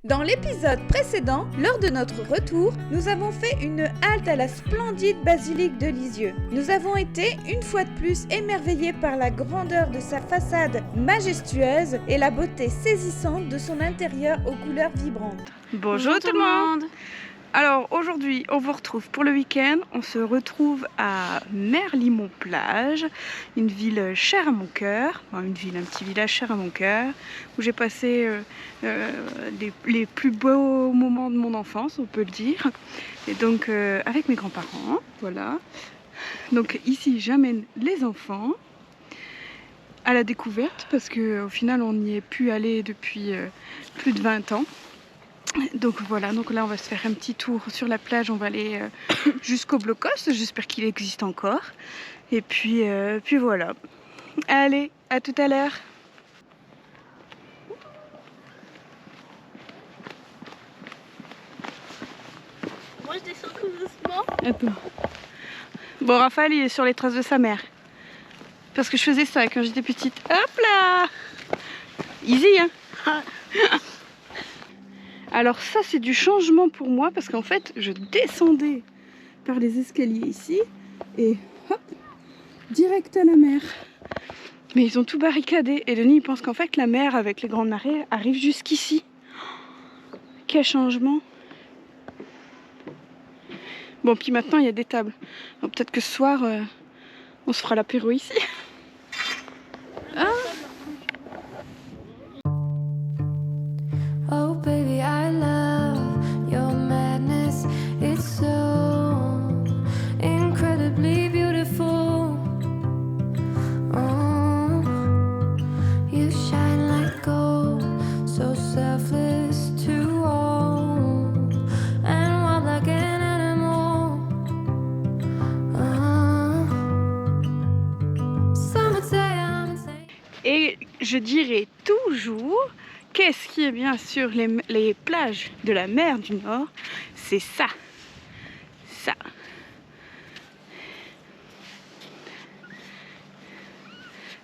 Dans l'épisode précédent, lors de notre retour, nous avons fait une halte à la splendide basilique de Lisieux. Nous avons été, une fois de plus, émerveillés par la grandeur de sa façade majestueuse et la beauté saisissante de son intérieur aux couleurs vibrantes. Bonjour tout le monde. Alors aujourd'hui on vous retrouve pour le week-end. On se retrouve à Merlimont-Plage, une ville chère à mon cœur, un petit village cher à mon cœur, où j'ai passé les plus beaux moments de mon enfance, on peut le dire. Et donc avec mes grands-parents, voilà. Donc ici j'amène les enfants à la découverte parce qu'au final on n'y est plus allé depuis plus de 20 ans. Donc voilà, donc là on va se faire un petit tour sur la plage, on va aller jusqu'au Blocos, j'espère qu'il existe encore. Et puis voilà. Allez, à tout à l'heure. Moi je descends tout doucement. Attends. Bon, Raphaël il est sur les traces de sa mère. Parce que je faisais ça quand j'étais petite. Hop là! Easy hein. Alors ça c'est du changement pour moi parce qu'en fait je descendais par les escaliers ici et hop, direct à la mer. Mais ils ont tout barricadé et Denis il pense qu'en fait la mer avec les grandes marées arrive jusqu'ici. Quel changement. Bon puis maintenant il y a des tables. Donc peut-être que ce soir on se fera l'apéro ici. Ah. Oh baby, I love your madness. It's so incredibly beautiful. Oh, you shine like gold, so selfless to all, and wild like an animal. Some would say I'm insane. Et je dirais toujours, qu'est-ce qui est bien sur les plages de la mer du Nord? C'est ça. Ça.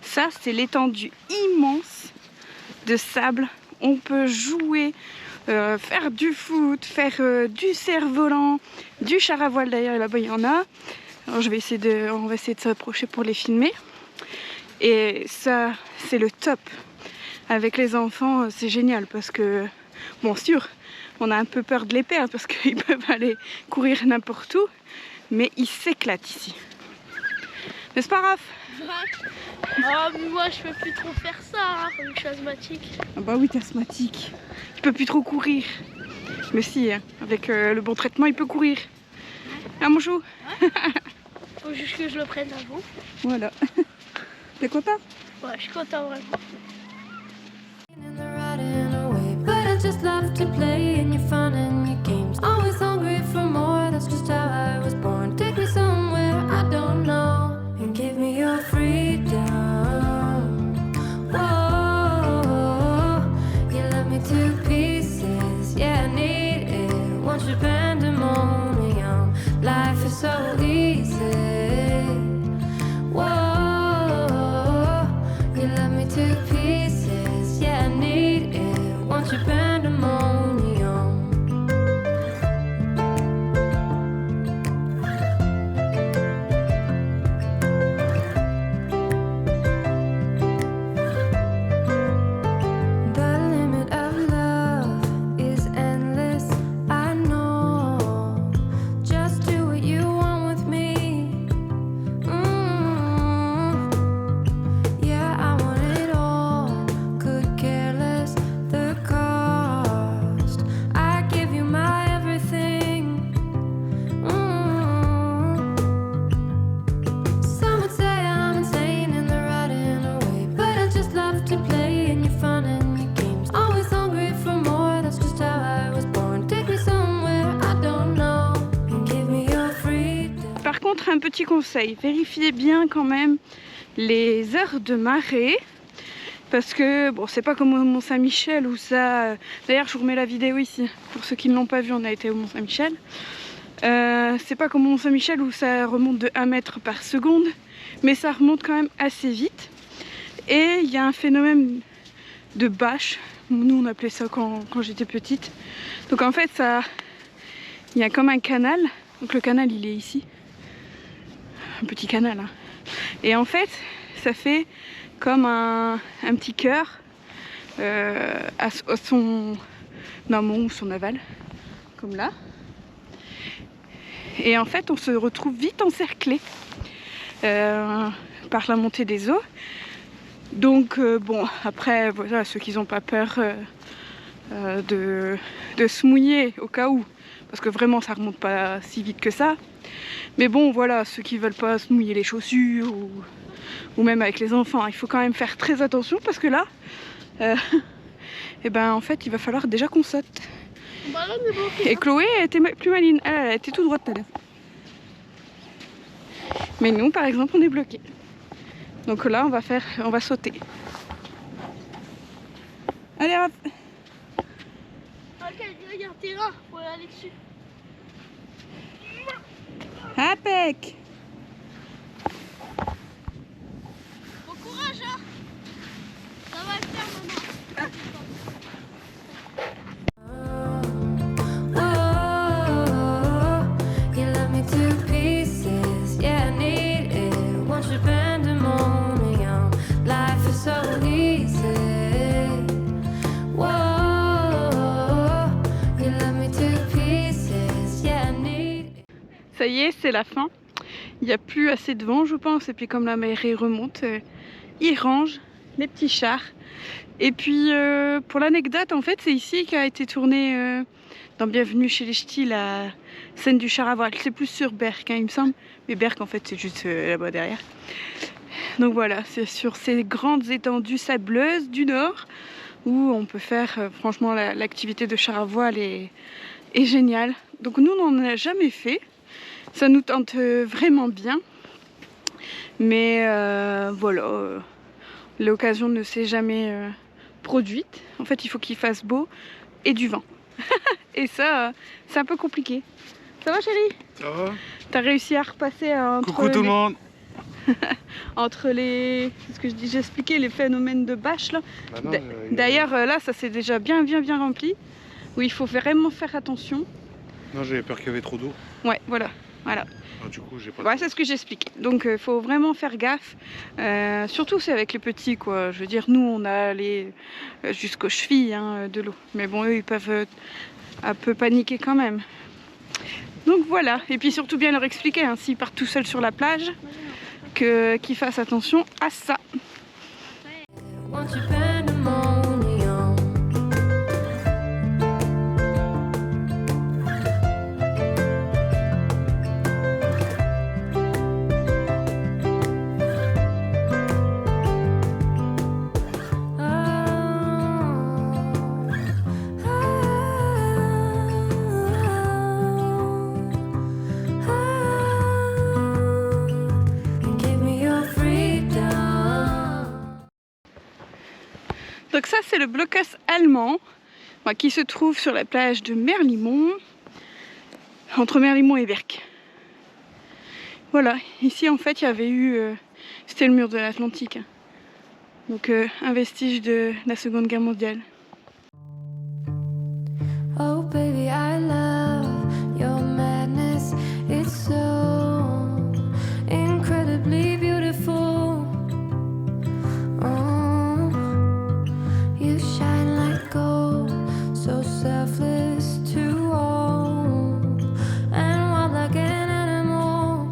Ça, c'est l'étendue immense de sable. On peut jouer, faire du foot, faire du cerf-volant, du char à voile d'ailleurs, là-bas il y en a. Alors on va essayer de s'approcher pour les filmer. Et ça, c'est le top. Avec les enfants, c'est génial parce que, bon sûr, on a un peu peur de les perdre parce qu'ils peuvent aller courir n'importe où, mais ils s'éclatent ici. N'est-ce pas, Raph? Oh mais moi je peux plus trop faire ça, hein, comme je suis asthmatique. Ah bah oui, t'es asthmatique. Tu peux plus trop courir. Mais si, hein, avec le bon traitement, il peut courir. Hein, mon chou? Faut juste que je le prenne à vous. Voilà. T'es content? Ouais, je suis content vraiment. In the riding away, but I just love to play in your fun and your games. Always hungry for more, that's just how I was born. Take me somewhere I don't know and give me your freedom. Whoa, you love me to pieces, yeah, I need it. Once you're pandemonium, life is so easy. Whoa, you love me to pieces, yeah, I need it. Once you're pandemonium. The limit of love is endless, I know. Just do what you want with me. Yeah, I want it all. Could care less the cost. I give you my everything. Some would say I'm insane in the riding away, but I just love to play in your fun and your games. Always hungry for more, that's just how I was born. Take me somewhere I don't know and give me your freedom. Par contre, un petit conseil, vérifiez bien quand même les heures de marée. Parce que, bon, c'est pas comme au Mont-Saint-Michel où ça... D'ailleurs, je vous remets la vidéo ici. Pour ceux qui ne l'ont pas vu, on a été au Mont-Saint-Michel. C'est pas comme au Mont-Saint-Michel où ça remonte de 1 mètre par seconde. Mais ça remonte quand même assez vite. Et il y a un phénomène de bâche. Nous on appelait ça quand j'étais petite. Donc en fait ça, il y a comme un canal. Donc le canal il est ici. Un petit canal. Hein. Et en fait ça fait comme un petit cœur à son amont ou son aval. Comme là. Et en fait on se retrouve vite encerclé par la montée des eaux. Donc bon, après voilà, ceux qui n'ont pas peur de se mouiller au cas où, parce que vraiment ça remonte pas si vite que ça. Mais bon voilà, ceux qui veulent pas se mouiller les chaussures ou même avec les enfants, il faut quand même faire très attention parce que là, et ben en fait il va falloir déjà qu'on saute. Bah là, on est bloqué, Et Chloé était plus maline, elle était tout droite tout à l'heure. Mais nous par exemple on est bloqué. Donc là on va sauter. Allez hop. Ok, il y a un terrain, faut aller dessus. Impec. Bon courage, hein. Ça va le faire, maman. Whoa, you love me to pieces. Yeah, I need it. Once you pandemonium, life is so easy. Whoa, you love me to pieces. Yeah, I need it. Ça y est, c'est la fin. Il n'y a plus assez de vent je pense. Et puis comme la marée remonte, ils rangent les petits chars. Et puis pour l'anecdote, en fait c'est ici qu'a été tourné dans Bienvenue chez les Ch'tis la scène du char à voile. C'est plus sur Berck hein, il me semble. Mais Berck en fait c'est juste là-bas derrière. Donc voilà, c'est sur ces grandes étendues sableuses du nord où on peut faire franchement l'activité de char à voile est géniale. Donc nous on n'en a jamais fait. Ça nous tente vraiment bien. Mais voilà, l'occasion ne s'est jamais produite. En fait il faut qu'il fasse beau et du vent. Et ça c'est un peu compliqué. Ça va chérie? Ça va? T'as réussi à repasser entre Coucou tout le monde. entre les... C'est ce que j'ai expliqué, les phénomènes de bâche là. Bah non, D'ailleurs là ça s'est déjà bien rempli. Où il faut vraiment faire attention. Non, j'avais peur qu'il y avait trop d'eau. Ouais voilà. Voilà. Alors, du coup, j'ai pas. Ouais, c'est ce que j'explique. Donc il faut vraiment faire gaffe. Surtout c'est avec les petits quoi. Je veux dire, nous on a allé jusqu'aux chevilles hein, de l'eau. Mais bon, eux ils peuvent un peu paniquer quand même. Donc voilà. Et puis surtout bien leur expliquer, hein, s'ils partent tout seuls sur la plage, qu'ils fassent attention à ça. Once you pandemonium. Donc ça c'est le blocos allemand qui se trouve sur la plage de Merlimont, entre Merlimont et Berck. Voilà, ici en fait il y avait eu, c'était le mur de l'Atlantique, donc un vestige de la Seconde Guerre mondiale. Oh baby, I love your madness. It's so incredibly beautiful. Oh, you shine like gold, so selfless to all, and wild like an animal.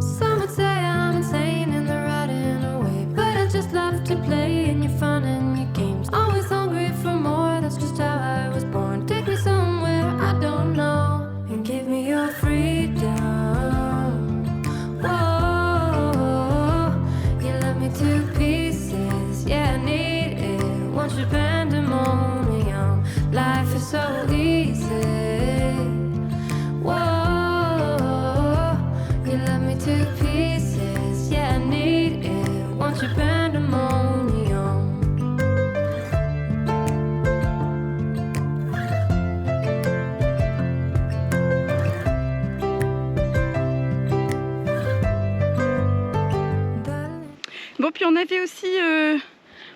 Some would say I'm insane in the right in a way, but I just love to play in your fun and your games. Always hungry for more, that's just how I was born. Take me somewhere I don't know, and give me your freedom. Whoa, you love me to pieces, yeah, I need it. Once you pandemonium, life is so easy. Whoa, you love me to pieces, yeah, I need it. Once you pandemonium. Bon puis on avait aussi,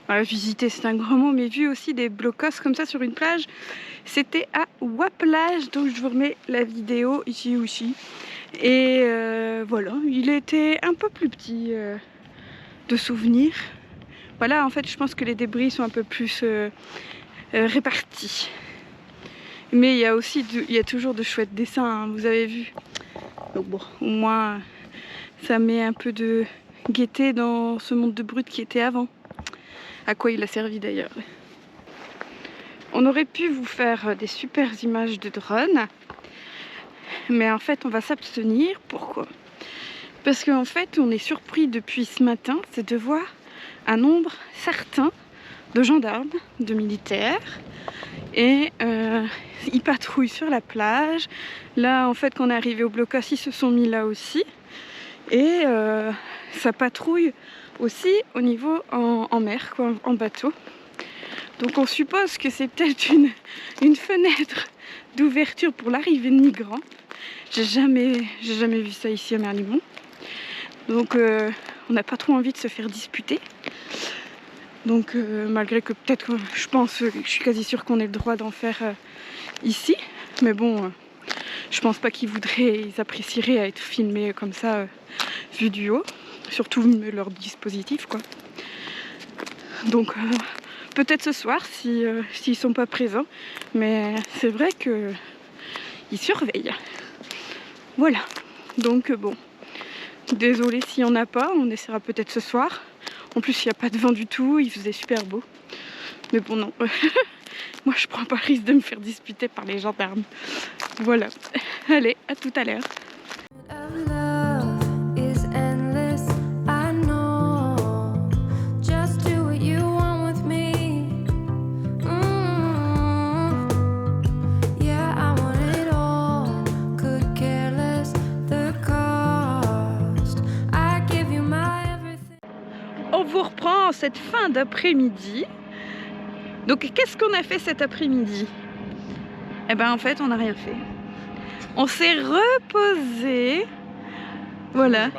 voilà, visité c'est un grand mot, mais vu aussi des blocos comme ça sur une plage. C'était à Waplage, donc je vous remets la vidéo ici aussi. Et voilà, il était un peu plus petit de souvenirs. Voilà, en fait je pense que les débris sont un peu plus répartis. Mais il y a aussi il y a toujours de chouettes dessins, hein, vous avez vu. Donc bon, au moins ça met un peu de gaieté dans ce monde de brut qui était avant. À quoi il a servi d'ailleurs. On aurait pu vous faire des super images de drone, mais en fait on va s'abstenir. Pourquoi? Parce qu'en fait on est surpris depuis ce matin, c'est de voir un nombre certain de gendarmes, de militaires, et ils patrouillent sur la plage. Là en fait quand on est arrivé au blocos, ils se sont mis là aussi, et ça patrouille aussi au niveau en mer, quoi, en bateau. Donc on suppose que c'est peut-être une fenêtre d'ouverture pour l'arrivée de migrants. J'ai jamais vu ça ici à Merlimont. Donc on n'a pas trop envie de se faire disputer. Donc malgré que peut-être, je suis quasi sûre qu'on ait le droit d'en faire ici. Mais bon, je pense pas qu'ils apprécieraient à être filmés comme ça, vu du haut. Surtout leur dispositif, quoi. Donc peut-être ce soir s'ils sont pas présents, mais c'est vrai que ils surveillent. Voilà, donc bon, désolé s'il n'y en a pas, on essaiera peut-être ce soir. En plus il n'y a pas de vent du tout, il faisait super beau. Mais bon non, moi je prends pas le risque de me faire disputer par les gendarmes. Voilà, allez, à tout à l'heure. On vous reprend cette fin d'après-midi. Donc qu'est-ce qu'on a fait cet après-midi? Eh ben en fait on n'a rien fait. On s'est reposé. Voilà.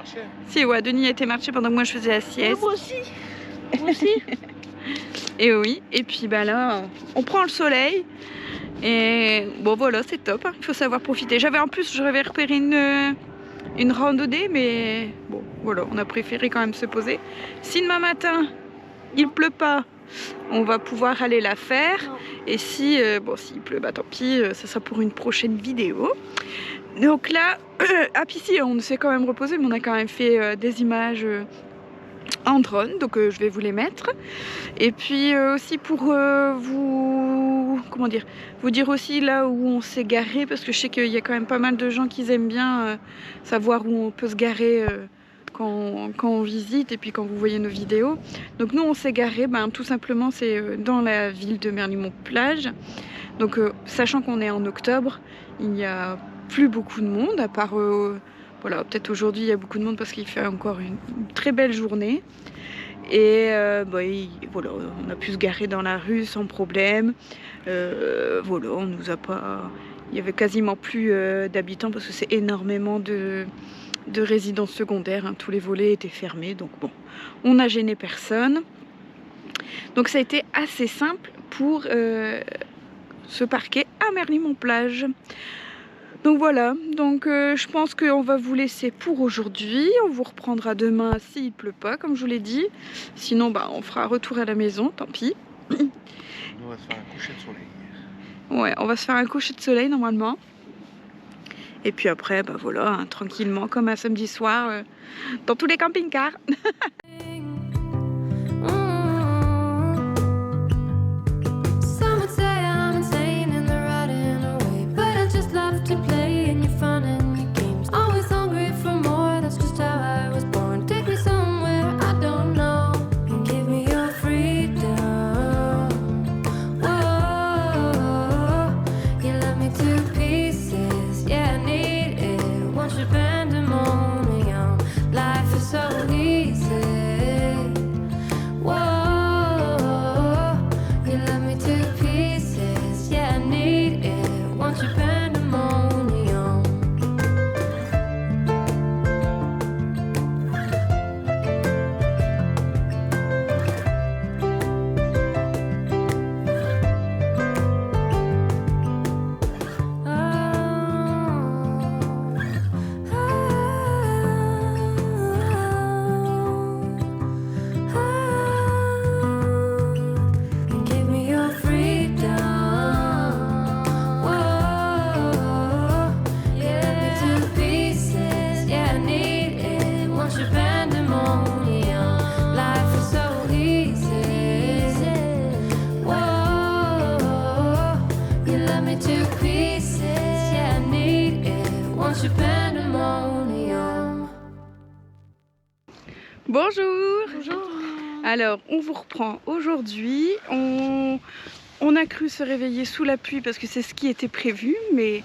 Si ouais, Denis a été marcher pendant que moi je faisais la sieste. Moi aussi. Moi aussi. Et oui, et puis bah là on prend le soleil. Et bon voilà, c'est top, hein. Il faut savoir profiter. J'avais repéré une randonnée, mais bon voilà, on a préféré quand même se poser. Si demain matin il pleut pas, on va pouvoir aller la faire. Et si bon, s'il pleut, bah tant pis, ça sera pour une prochaine vidéo. Donc là, à Pissy, on s'est quand même reposé, mais on a quand même fait des images en drone, donc je vais vous les mettre. Et puis aussi pour vous dire aussi là où on s'est garé, parce que je sais qu'il y a quand même pas mal de gens qui aiment bien savoir où on peut se garer quand on visite et puis quand vous voyez nos vidéos. Donc nous on s'est garé, tout simplement c'est dans la ville de Merlimont-Plage. Donc sachant qu'on est en octobre, il n'y a plus beaucoup de monde, à part voilà, peut-être aujourd'hui il y a beaucoup de monde parce qu'il fait encore une très belle journée. Et voilà, on a pu se garer dans la rue sans problème. Voilà, on nous a pas... Il y avait quasiment plus d'habitants parce que c'est énormément de résidences secondaires, hein. Tous les volets étaient fermés, donc bon, on n'a gêné personne. Donc ça a été assez simple pour se parquer à Merlimont-Plage. Donc voilà, donc je pense qu'on va vous laisser pour aujourd'hui. On vous reprendra demain s'il pleut pas, comme je vous l'ai dit. Sinon, on fera retour à la maison, tant pis. Nous, on va se faire un coucher de soleil. Ouais, on va se faire un coucher de soleil normalement. Et puis après, voilà, hein, tranquillement, comme un samedi soir, dans tous les camping-cars. Life is so easy. Bonjour. Bonjour. Alors, on vous reprend aujourd'hui. On a cru se réveiller sous la pluie parce que c'est ce qui était prévu, mais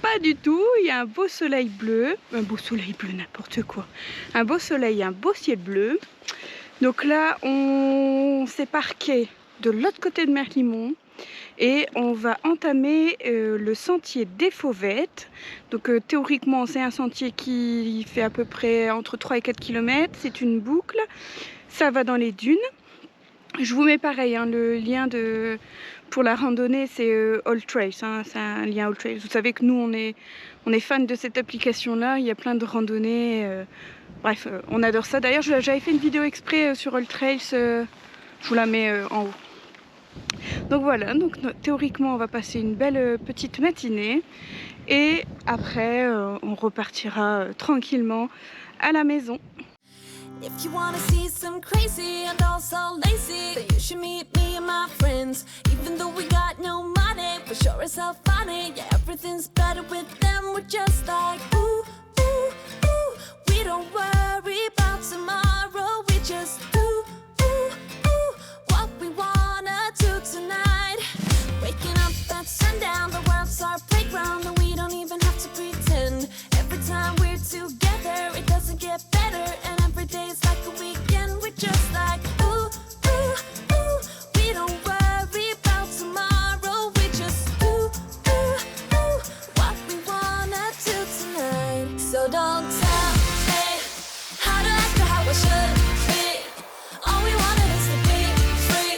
pas du tout. Il y a un beau soleil bleu, n'importe quoi. Un beau soleil, un beau ciel bleu. Donc là, on s'est parqué de l'autre côté de Merlimont et on va entamer le sentier des Fauvettes. Donc théoriquement, c'est un sentier qui fait à peu près entre 3 et 4 km. C'est une boucle. Ça va dans les dunes. Je vous mets pareil, hein, le lien pour la randonnée, c'est All Trails, hein, c'est un lien All Trails. Vous savez que nous, on est fan de cette application-là, il y a plein de randonnées. Bref, on adore ça. D'ailleurs, j'avais fait une vidéo exprès sur All Trails, je vous la mets en haut. Donc voilà, donc, théoriquement, on va passer une belle petite matinée. Et après, on repartira tranquillement à la maison. If you wanna see some crazy and also lazy, then you should meet me and my friends. Even though we got no money, we're sure as hell funny. Yeah, everything's better with them. We're just like ooh, ooh, ooh. We don't worry about tomorrow. We just do, ooh, ooh, what we wanna do tonight. Waking up at sundown, the world's our playground, and we don't even have to pretend. Every time we're together, it doesn't get better, and every day's like a weekend. We're just like ooh, ooh, ooh. We don't worry about tomorrow. We just do, ooh, ooh, what we wanna do tonight. So don't tell me how to act or how I should be. All we wanted is to be free.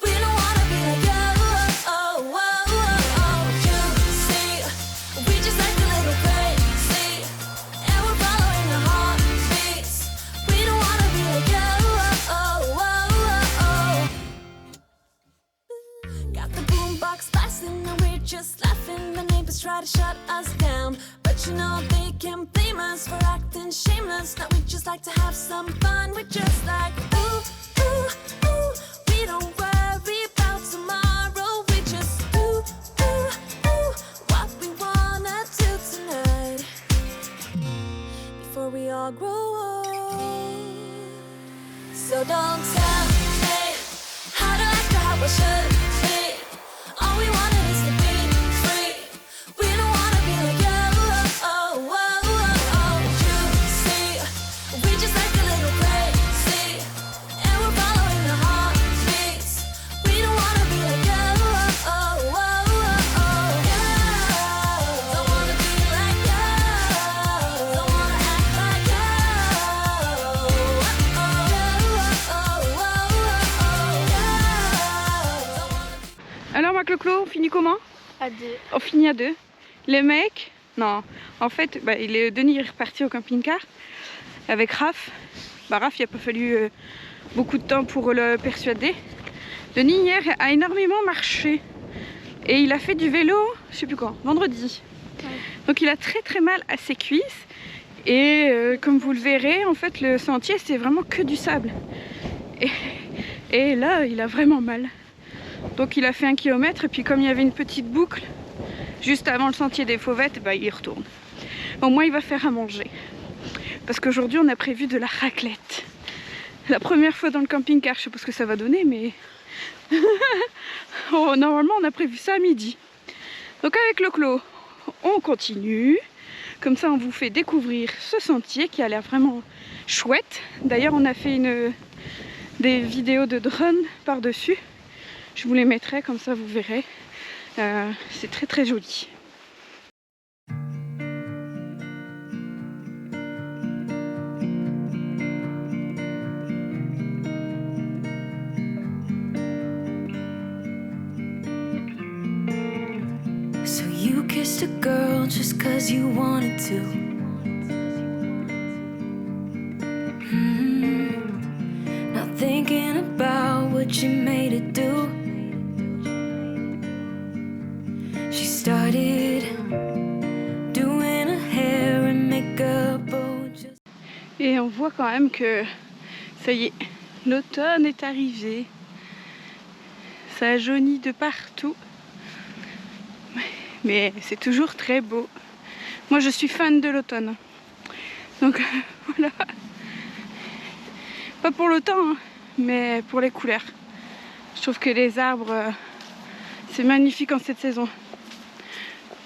We don't wanna be like you. Oh, oh, oh, oh. You see, we just like a little crazy, and we're following our heartbeats. We don't wanna be like you. Oh, oh, oh, oh. Got the boombox blasting and we're just laughing. The neighbors try to shut us down, but you know they can't blame us for acting shameless. Now we just like to have some fun. We're just like ooh, ooh, ooh. We don't worry about tomorrow. We just do, ooh, ooh, what we wanna do tonight. Before we all grow old. So don't tell me how to act or how I should be. All we wanted is to be free. We don't wanna be like you. Oh, oh, oh, oh. You see, we just like a little crazy, and we're following our heartbeats. We don't wanna be like you. Oh, oh, oh, oh. You don't wanna be like you. Don't wanna act like you. Oh, oh, oh, oh, oh. Alors ma Clo-Clo, on finit comment? À deux. On finit à deux. Les mecs, non. En fait, Denis est reparti au camping-car avec Raph. Raph, il n'a pas fallu beaucoup de temps pour le persuader. Denis, hier, a énormément marché. Et il a fait du vélo, je sais plus quand, vendredi. Ouais. Donc il a très très mal à ses cuisses. Et comme vous le verrez, en fait, le sentier, c'est vraiment que du sable. Et là, il a vraiment mal. Donc il a fait 1 kilomètre et puis comme il y avait une petite boucle juste avant le sentier des Fauvettes, il y retourne. Au moins il va faire à manger. Parce qu'aujourd'hui on a prévu de la raclette. La première fois dans le camping-car, je sais pas ce que ça va donner, mais oh, normalement on a prévu ça à midi. Donc avec le Clos, on continue. Comme ça on vous fait découvrir ce sentier qui a l'air vraiment chouette. D'ailleurs on a fait des vidéos de drone par-dessus. Je vous les mettrai, comme ça vous verrez. C'est très très joli. So you kissed a girl just 'cause you wanted to. Not thinking about what you made it do. She started doing her hair and makeup. Oh, just... Et on voit quand même que ça y est, l'automne est arrivé. Ça jaunit de partout. Mais c'est toujours très beau. Moi je suis fan de l'automne. Donc voilà. Pas pour le temps, hein, mais pour les couleurs. Je trouve que les arbres, c'est magnifique en cette saison.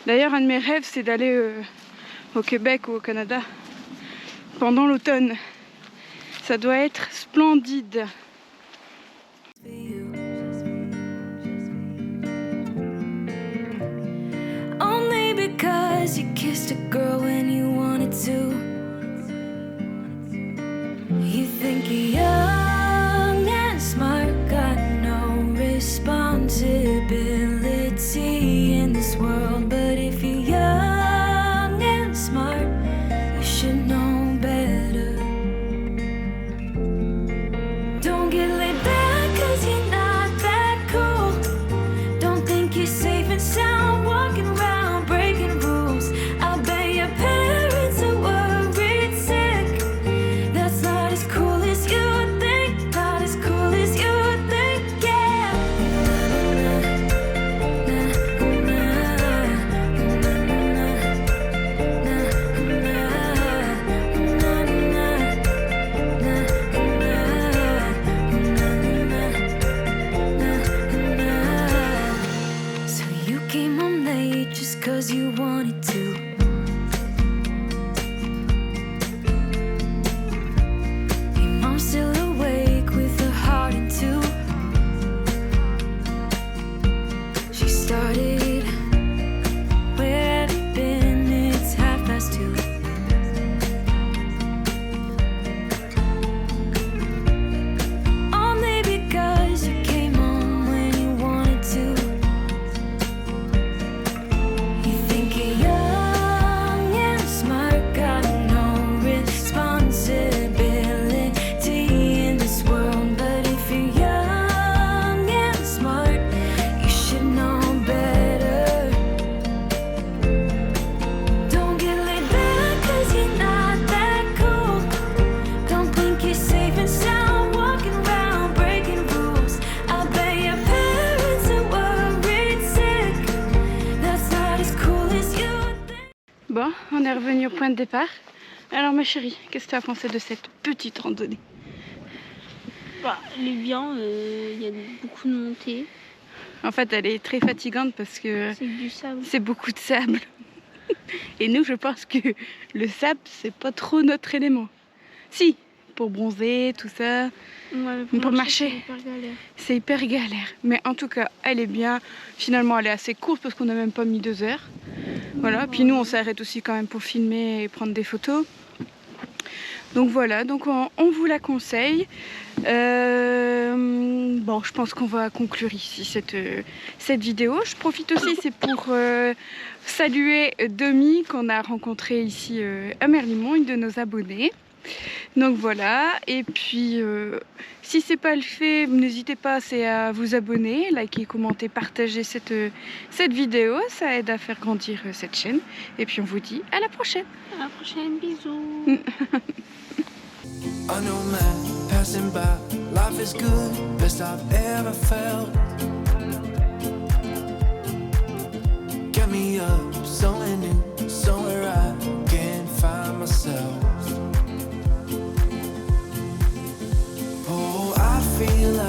D'ailleurs, un de mes rêves, c'est d'aller au Québec ou au Canada pendant l'automne. Ça doit être splendide. Only because you kissed a girl when you wanted to. You think you're young and smart, got no responsibility in this world. But if you're young and smart, you should know better. Don't get laid back 'cause you're not that cool. Don't think you're safe and sound walking around breaking rules. I bet your parents are worried sick. That's not as cool as you think. Not as cool as you think, yeah. So you came home late just 'cause you wanted to. Your mom's still awake with her heart in two. She started, where have you been? It's 2:30. Only because you came home when you wanted to. You think you're young and smart, got no responsibility in this world. But if you're young and smart, you should know better. Don't get laid back 'cause you're not that cool. Don't think you're safe and sound walking around breaking rules. I bet your parents are worried sick. That's not as cool as you think. Bon, on est revenu au point de départ. Alors ma chérie, qu'est-ce que tu as pensé de cette petite randonnée? Bah, elle est bien, il y a beaucoup de montées. En fait, elle est très fatigante parce que C'est du sable. c'est beaucoup de sable. Et nous, je pense que le sable, c'est pas trop notre élément. Si, pour bronzer, tout ça, Ouais, pour marcher. c'est hyper galère. c'est hyper galère. Mais en tout cas, elle est bien. Finalement, elle est assez courte parce qu'on n'a même pas mis 2 heures. Voilà, puis nous, on s'arrête aussi quand même pour filmer et prendre des photos. Donc voilà, donc on vous la conseille. Bon, je pense qu'on va conclure ici cette vidéo. Je profite aussi, c'est pour saluer Demi qu'on a rencontré ici à Merlimont, une de nos abonnés. Donc voilà, et puis si c'est pas le fait, n'hésitez pas à vous abonner, liker, commenter, partager cette vidéo, ça aide à faire grandir cette chaîne. Et puis on vous dit à la prochaine. À la prochaine, bisous. A new man passing by, life is good, best I've ever felt. Get me up, somewhere new, somewhere I can find myself. Oh, I feel